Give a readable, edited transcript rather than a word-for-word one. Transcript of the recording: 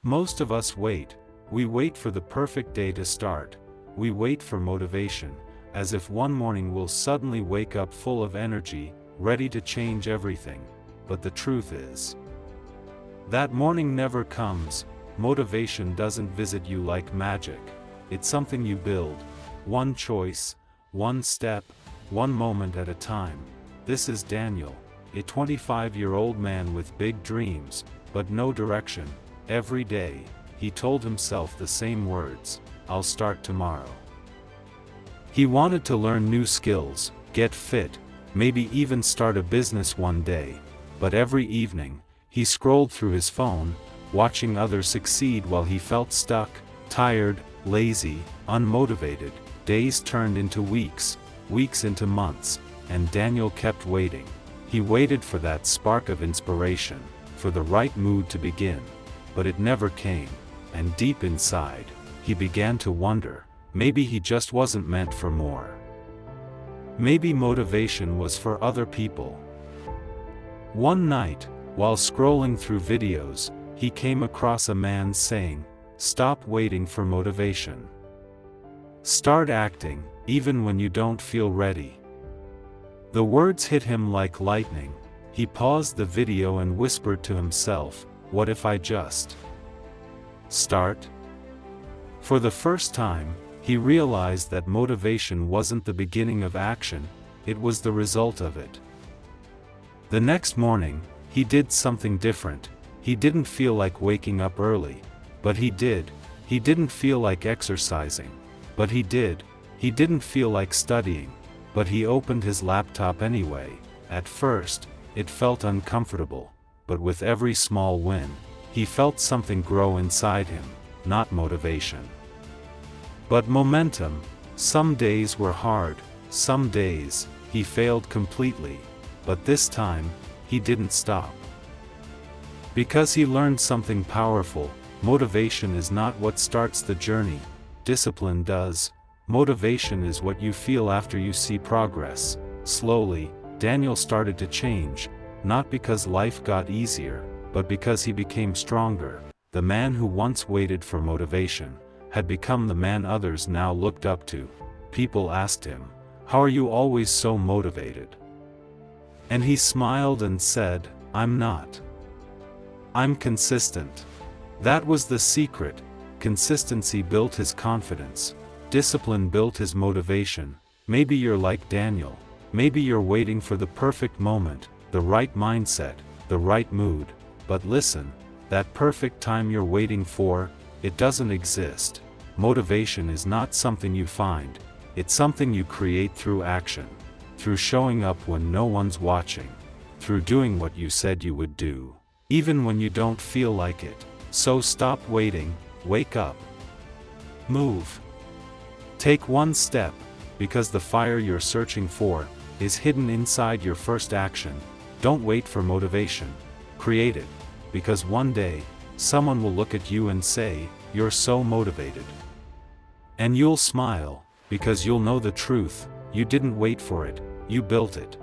Most of us wait. We wait for the perfect day to start. We wait for motivation, as if one morning we'll suddenly wake up full of energy, ready to change everything. But the truth is, that morning never comes. Motivation doesn't visit you like magic. It's something you build, one choice, one step, one moment at a time. This is Daniel, a 25-year-old man with big dreams, but no direction. Every day, he told himself the same words: I'll start tomorrow. He wanted to learn new skills, get fit, maybe even start a business one day. But every evening, he scrolled through his phone, watching others succeed while he felt stuck, tired, lazy, unmotivated. Days turned into weeks, weeks into months, and Daniel kept waiting. He waited for that spark of inspiration, for the right mood to begin. But it never came, and deep inside, he began to wonder, maybe he just wasn't meant for more. Maybe motivation was for other people. One night, while scrolling through videos, he came across a man saying, "Stop waiting for motivation. Start acting, even when you don't feel ready." The words hit him like lightning. He paused the video and whispered to himself, "What if I just start?" For the first time, he realized that motivation wasn't the beginning of action, it was the result of it. The next morning, he did something different. He didn't feel like waking up early, but he did. He didn't feel like exercising, but he did. He didn't feel like studying, but he opened his laptop anyway. At first, it felt uncomfortable, but with every small win, he felt something grow inside him, not motivation, but momentum. Some days were hard, some days, he failed completely, but this time, he didn't stop. Because he learned something powerful: motivation is not what starts the journey, discipline does. Motivation is what you feel after you see progress. Slowly, Daniel started to change, not because life got easier, but because he became stronger. The man who once waited for motivation had become the man others now looked up to. People asked him, "How are you always so motivated?" And he smiled and said, "I'm not. I'm consistent." That was the secret. Consistency built his confidence. Discipline built his motivation. Maybe you're like Daniel. Maybe you're waiting for the perfect moment, the right mindset, the right mood. But listen, that perfect time you're waiting for, it doesn't exist. Motivation is not something you find. It's something you create through action, through showing up when no one's watching, through doing what you said you would do, even when you don't feel like it. So stop waiting, wake up. Move. Take one step, because the fire you're searching for is hidden inside your first action. Don't wait for motivation. Create it, because one day, someone will look at you and say, "You're so motivated." And you'll smile, because you'll know the truth: you didn't wait for it, you built it.